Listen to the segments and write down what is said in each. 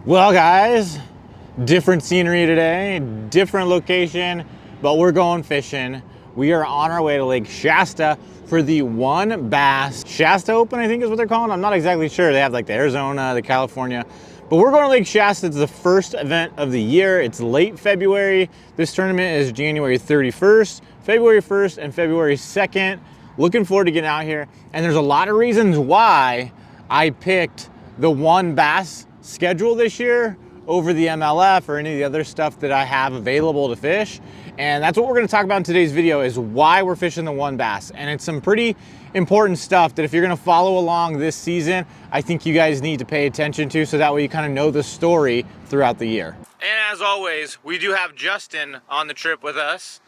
Well guys, different scenery today, different location, but we're going fishing. We are on our way to Lake Shasta for the WON Bass Shasta Open, I think is what they're calling. I'm not exactly sure. They have like the Arizona, the California, but we're going to Lake Shasta. It's the first event of the year. It's late February. This tournament is January 31st, February 1st, and February 2nd. Looking forward to getting out here. And there's a lot of reasons why I picked the WON Bass schedule this year over the MLF or any of the other stuff that I have available to fish. And that's what we're gonna talk about in today's video, is why we're fishing the WON Bass. And it's some pretty important stuff that if you're gonna follow along this season, I think you guys need to pay attention to, so that way you kind of know the story throughout the year. And as always, we do have Justin on the trip with us.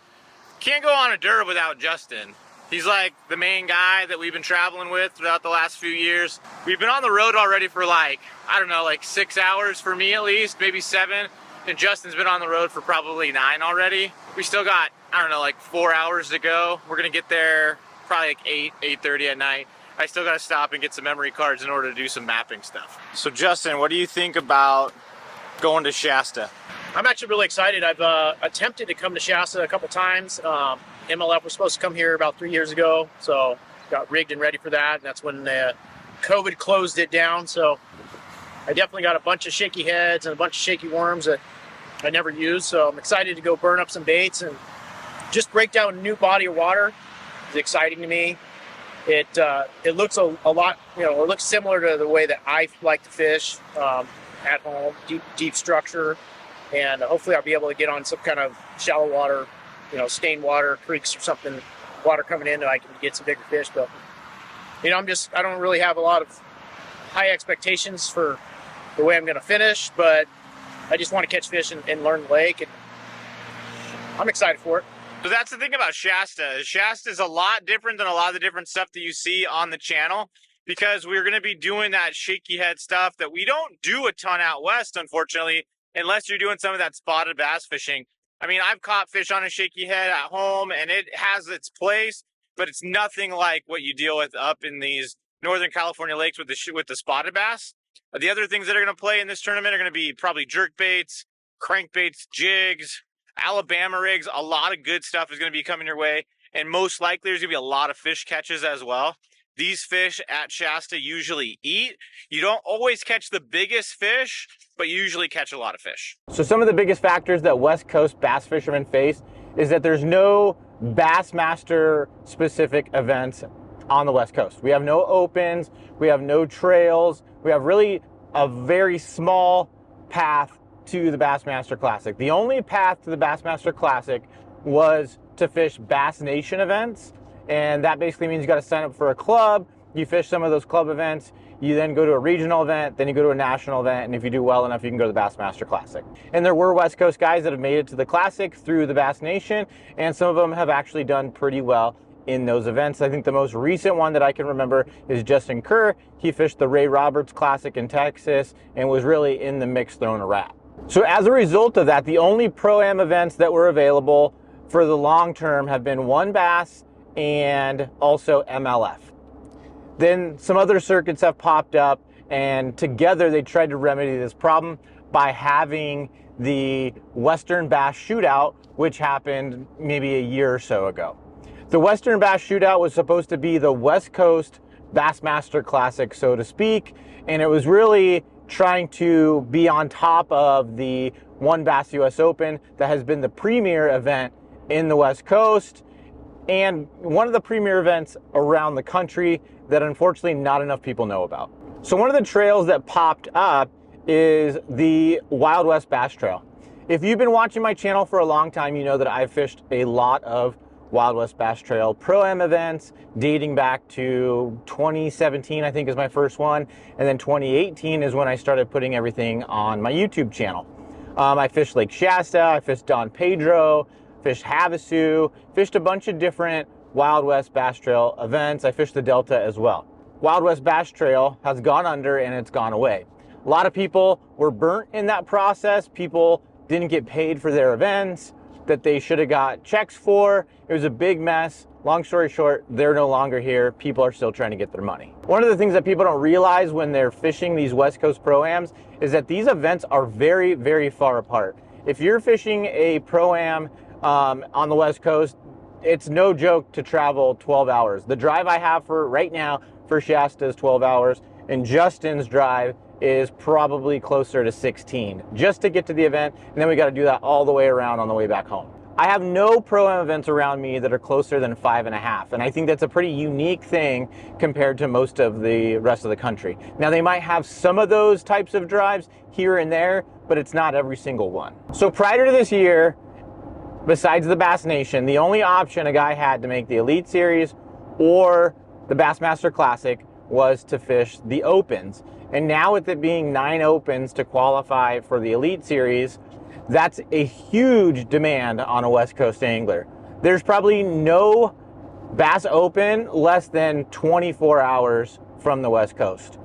Can't go on a derb without Justin. He's like the main guy that we've been traveling with throughout the last few years. We've been on the road already for like, I don't know, like 6 hours for me at least, maybe 7. And Justin's been on the road for probably 9 already. We still got, I don't know, like 4 hours to go. We're gonna get there probably like 8:30 at night. I still gotta stop and get some memory cards in order to do some mapping stuff. So Justin, what do you think about going to Shasta? I'm actually really excited. I've attempted to come to Shasta a couple times. MLF was supposed to come here about 3 years ago, so got rigged and ready for that. And that's when COVID closed it down. So I definitely got a bunch of shaky heads and a bunch of shaky worms that I never used. So I'm excited to go burn up some baits and just break down a new body of water. It's exciting to me. It looks a lot, you know, it looks similar to the way that I like to fish at home, deep structure. And hopefully I'll be able to get on some kind of shallow water, you know, stained water, creeks or something, water coming in, and I can get some bigger fish. But, you know, I don't really have a lot of high expectations for the way I'm going to finish, but I just want to catch fish and learn the lake, and I'm excited for it. So that's the thing about Shasta. Shasta is a lot different than a lot of the different stuff that you see on the channel, because we're going to be doing that shaky head stuff that we don't do a ton out west, unfortunately, unless you're doing some of that spotted bass fishing. I mean, I've caught fish on a shaky head at home, and it has its place, but it's nothing like what you deal with up in these Northern California lakes with the spotted bass. The other things that are going to play in this tournament are going to be probably jerk baits, crankbaits, jigs, Alabama rigs. A lot of good stuff is going to be coming your way, and most likely there's going to be a lot of fish catches as well. These fish at Shasta usually eat. You don't always catch the biggest fish, but you usually catch a lot of fish. So some of the biggest factors that West Coast bass fishermen face is that there's no Bassmaster specific events on the West Coast. We have no opens, we have no trails, we have really a very small path to the Bassmaster Classic. The only path to the Bassmaster Classic was to fish Bass Nation events, and that basically means you got to sign up for a club. You fish some of those club events, you then go to a regional event, then you go to a national event, and if you do well enough, you can go to the Bassmaster Classic. And there were West Coast guys that have made it to the Classic through the Bass Nation, and some of them have actually done pretty well in those events. I think the most recent one that I can remember is Justin Kerr. He fished the Ray Roberts Classic in Texas and was really in the mix throwing a rat. So as a result of that, the only Pro-Am events that were available for the long term have been WON Bass and also MLF. Then some other circuits have popped up, and together they tried to remedy this problem by having the Western Bass Shootout, which happened maybe a year or so ago. The Western Bass Shootout was supposed to be the West Coast Bassmaster Classic, so to speak, and it was really trying to be on top of the WON Bass US Open that has been the premier event in the West Coast and one of the premier events around the country that unfortunately not enough people know about. So one of the trails that popped up is the Wild West Bass Trail. If you've been watching my channel for a long time, you know that I've fished a lot of Wild West Bass Trail Pro-Am events dating back to 2017, I think is my first one. And then 2018 is when I started putting everything on my YouTube channel. I fished Lake Shasta, I fished Don Pedro, fished Havasu, fished a bunch of different Wild West Bass Trail events. I fished the Delta as well. Wild West Bass Trail has gone under and it's gone away. A lot of people were burnt in that process. People didn't get paid for their events, that they should have got checks for. It was a big mess. Long story short, they're no longer here. People are still trying to get their money. One of the things that people don't realize when they're fishing these West Coast Pro-Ams is that these events are very, very far apart. If you're fishing a Pro-Am on the West Coast, it's no joke to travel 12 hours. The drive I have for right now for Shasta is 12 hours, and Justin's drive is probably closer to 16 just to get to the event, and then we got to do that all the way around on the way back home. I have no Pro-Am events around me that are closer than 5.5, and I think that's a pretty unique thing compared to most of the rest of the country. Now, they might have some of those types of drives here and there, but it's not every single one. So prior to this year, besides the Bass Nation, the only option a guy had to make the Elite Series or the Bassmaster Classic was to fish the Opens. And now with it being 9 Opens to qualify for the Elite Series, that's a huge demand on a West Coast angler. There's probably no Bass Open less than 24 hours from the West Coast.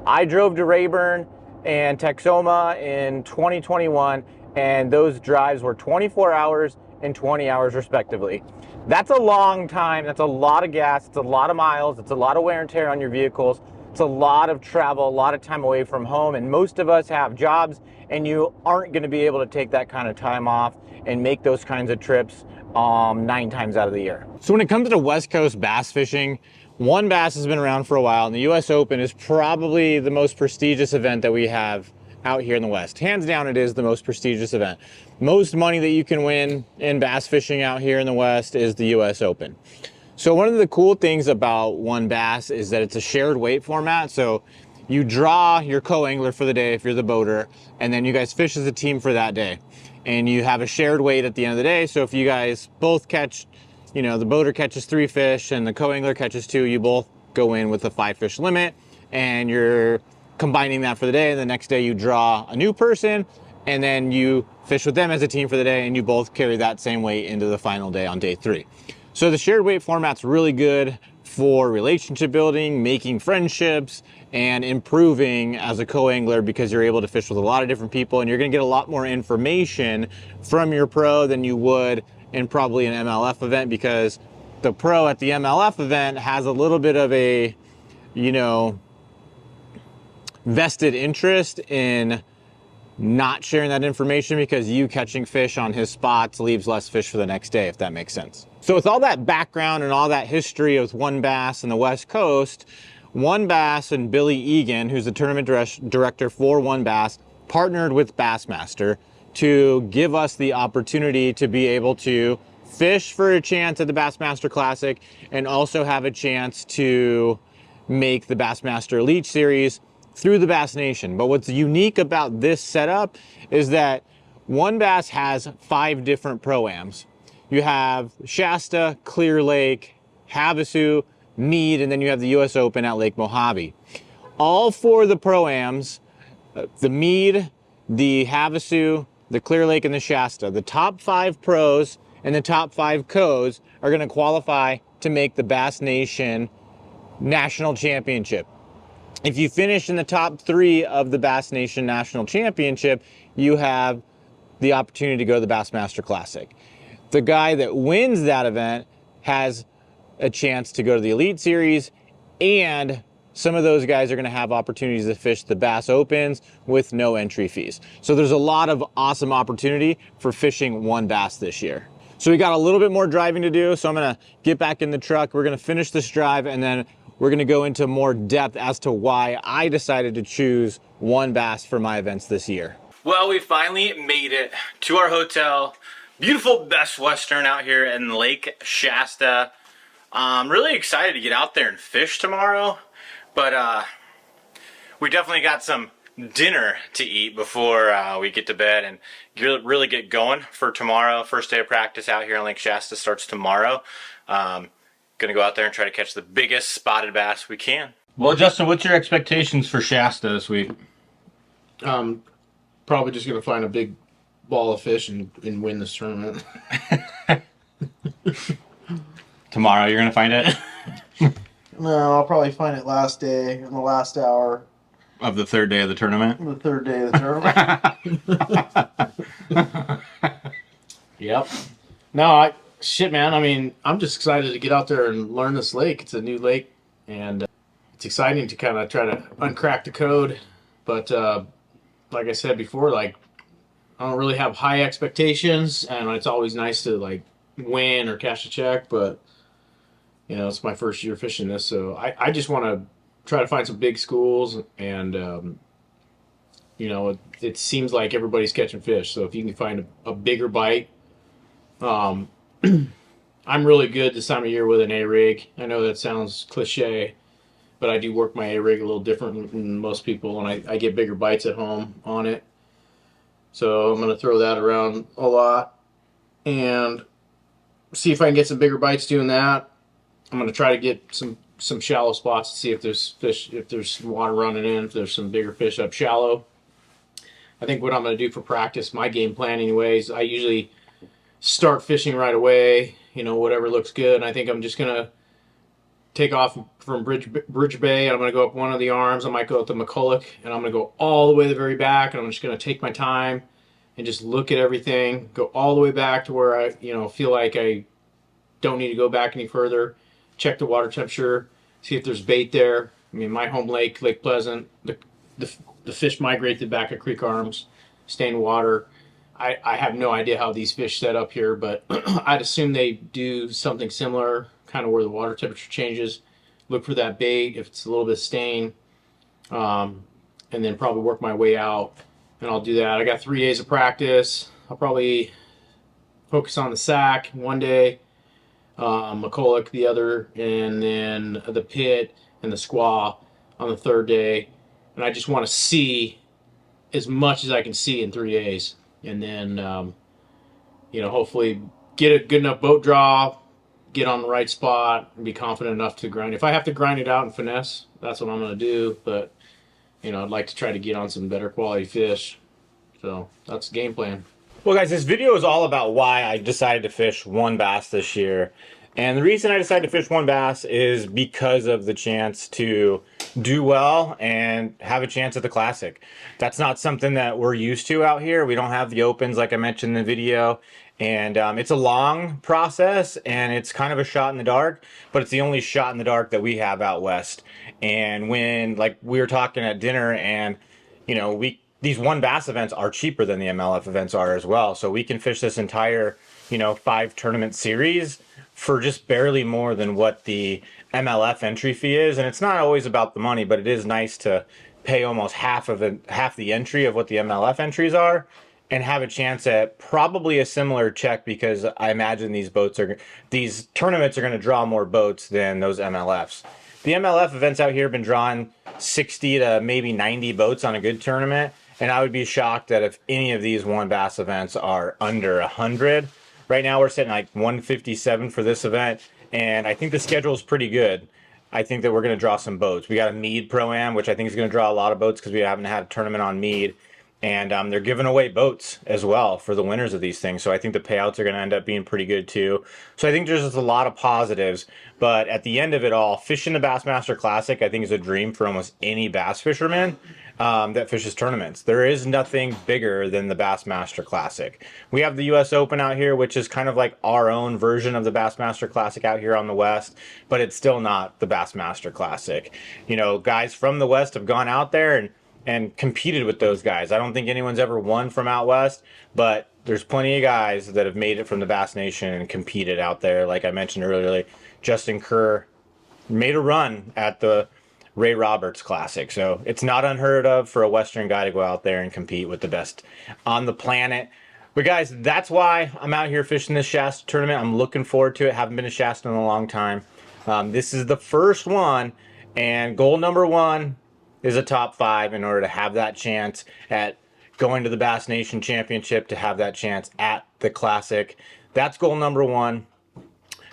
I drove to Rayburn and Texoma in 2021, and those drives were 24 hours and 20 hours respectively. That's a long time. That's a lot of gas. It's a lot of miles. It's a lot of wear and tear on your vehicles. It's a lot of travel, a lot of time away from home, and most of us have jobs, and you aren't going to be able to take that kind of time off and make those kinds of trips 9 times out of the year. So when it comes to West Coast bass fishing, WON Bass has been around for a while, and the US Open is probably the most prestigious event that we have out here in the West. Hands down, it is the most prestigious event. Most money that you can win in bass fishing out here in the West is the US Open. So one of the cool things about WON Bass is that it's a shared weight format. So you draw your co-angler for the day if you're the boater, and then you guys fish as a team for that day. And you have a shared weight at the end of the day. So if you guys both catch, you know, the boater catches 3 fish and the co-angler catches 2, you both go in with a 5 fish limit, and you're combining that for the day. And the next day you draw a new person, and then you fish with them as a team for the day, and you both carry that same weight into the final day on day 3. So the shared weight format's really good for relationship building, making friendships, and improving as a co-angler, because you're able to fish with a lot of different people, and you're gonna get a lot more information from your pro than you would in probably an MLF event, because the pro at the MLF event has a little bit of a, you know, vested interest in not sharing that information, because you catching fish on his spots leaves less fish for the next day, if that makes sense. So with all that background and all that history with WON Bass and the West Coast, WON Bass and Billy Egan, who's the tournament director for WON Bass, partnered with Bassmaster to give us the opportunity to be able to fish for a chance at the Bassmaster Classic and also have a chance to make the Bassmaster Elite Series through the Bass Nation. But what's unique about this setup is that WON Bass has 5 different Pro-Ams. You have Shasta, Clear Lake, Havasu, Mead, and then you have the US Open at Lake Mojave. All 4 of the Pro-Ams, the Mead, the Havasu, the Clear Lake, and the Shasta, the top 5 pros and the top 5 co's are going to qualify to make the Bass Nation National Championship. If you finish in the top 3 of the Bass Nation National Championship, you have the opportunity to go to the Bassmaster Classic. The guy that wins that event has a chance to go to the Elite Series, and some of those guys are going to have opportunities to fish the Bass Opens with no entry fees. So there's a lot of awesome opportunity for fishing WON Bass this year. So we got a little bit more driving to do, so I'm going to get back in the truck. We're going to finish this drive, and then we're going to go into more depth as to why I decided to choose WON Bass for my events this year. Well, we finally made it to our hotel. Beautiful Best Western out here in Lake Shasta. I'm really excited to get out there and fish tomorrow, but we definitely got some dinner to eat before we get to bed and really get going for tomorrow. First day of practice out here in Lake Shasta starts tomorrow. Gonna go out there and try to catch the biggest spotted bass we can. Well, Justin, what's your expectations for Shasta this week? Probably just gonna find a big ball of fish and win this tournament. Tomorrow you're gonna find it? No, I'll probably find it last day in the last hour Of the 3rd day of the tournament? the 3rd day of the tournament. Yep. No, shit, man. I mean, I'm just excited to get out there and learn this lake. It's a new lake, and it's exciting to kind of try to uncrack the code. But like I said before, like I don't really have high expectations, and it's always nice to like win or cash a check. But you know, it's my first year fishing this, so I just want to try to find some big schools, and you know, it seems like everybody's catching fish. So if you can find a bigger bite, um, I'm really good this time of year with an A rig. I know that sounds cliche, but I do work my A rig a little different than most people, and I get bigger bites at home on it. So I'm gonna throw that around a lot and see if I can get some bigger bites doing that. I'm gonna try to get some shallow spots to see if there's fish, if there's water running in, if there's some bigger fish up shallow. I think what I'm gonna do for practice, my game plan anyways, I usually start fishing right away. You know, whatever looks good. And I think I'm just gonna take off from Bridge Bay. I'm gonna go up one of the arms. I might go up the McCulloch, and I'm gonna go all the way to the very back. And I'm just gonna take my time and just look at everything. Go all the way back to where I, you know, feel like I don't need to go back any further. Check the water temperature. See if there's bait there. I mean, my home lake, Lake Pleasant, the fish migrate to the back of creek arms, stay in water. I have no idea how these fish set up here, but I'd assume they do something similar, kind of where the water temperature changes. Look for that bait if it's a little bit stained, and then probably work my way out. And I'll do that. I got 3 days of practice. I'll probably focus on the sack one day, McCulloch the other, and then the pit and the squaw on the third day. And I just want to see as much as I can see in 3 days. And then, you know, hopefully get a good enough boat draw, get on the right spot, and be confident enough to grind. If I have to grind it out and finesse, that's what I'm going to do. But, you know, I'd like to try to get on some better quality fish. So that's the game plan. Well, guys, this video is all about why I decided to fish WON Bass this year. And the reason I decided to fish WON Bass is because of the chance to do well and have a chance at the Classic. That's not something that we're used to out here. We don't have the Opens like I mentioned in the video. And it's a long process, and it's kind of a shot in the dark, but it's the only shot in the dark that we have out west. And when, like, we were talking at dinner, and, you know, these WON Bass events are cheaper than the MLF events are as well. So we can fish this entire, you know, 5 tournament series for just barely more than what the MLF entry fee is. And it's not always about the money, but it is nice to pay almost half the entry of what the MLF entries are and have a chance at probably a similar check, because I imagine these tournaments are going to draw more boats than those MLFs. The MLF events out here have been drawing 60 to maybe 90 boats on a good tournament. And I would be shocked that if any of these WON Bass events are under 100. Right now we're sitting like 157 for this event, and I think the schedule is pretty good. I think that we're going to draw some boats. We got a Mead Pro-Am, which I think is going to draw a lot of boats because we haven't had a tournament on Mead. And they're giving away boats as well for the winners of these things. So I think the payouts are going to end up being pretty good too. So I think there's just a lot of positives. But at the end of it all, fishing the Bassmaster Classic, I think, is a dream for almost any bass fisherman that fishes tournaments. There is nothing bigger than the Bassmaster Classic. We have the US Open out here, which is kind of like our own version of the Bassmaster Classic out here on the West, but it's still not the Bassmaster Classic. You know, guys from the West have gone out there and competed with those guys. I don't think anyone's ever won from out west, but there's plenty of guys that have made it from the Bass Nation and competed out there. Like I mentioned earlier, like Justin Kerr made a run at the Ray Roberts Classic. So it's not unheard of for a Western guy to go out there and compete with the best on the planet. But guys, that's why I'm out here fishing this Shasta tournament. I'm looking forward to it. Haven't been to Shasta in a long time. This is the first one, and goal number 1 is a top 5 in order to have that chance at going to the Bass Nation Championship, to have that chance at the Classic. That's goal number 1.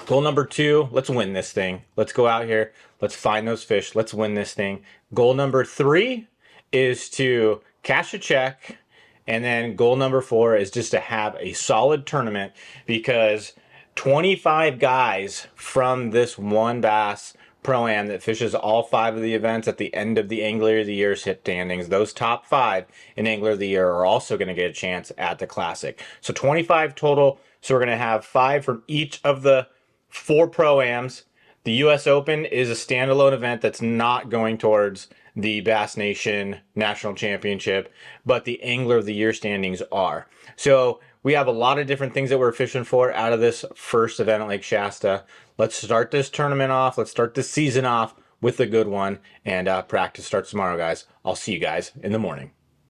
Goal number 2, let's win this thing. Let's go out here. Let's find those fish. Let's win this thing. Goal number 3 is to cash a check. And then goal number 4 is just to have a solid tournament, because 25 guys from this WON Bass Pro-Am that fishes all 5 of the events at the end of the Angler of the Year standings, those top 5 in Angler of the Year are also going to get a chance at the Classic. So 25 total So we're going to have 5 from each of the 4 pro-ams. The US Open is a standalone event that's not going towards the Bass Nation National Championship, but the Angler of the Year standings are. So we have a lot of different things that we're fishing for out of this first event at Lake Shasta. Let's start this tournament off. Let's start this season off with a good one. And practice starts tomorrow, guys. I'll see you guys in the morning.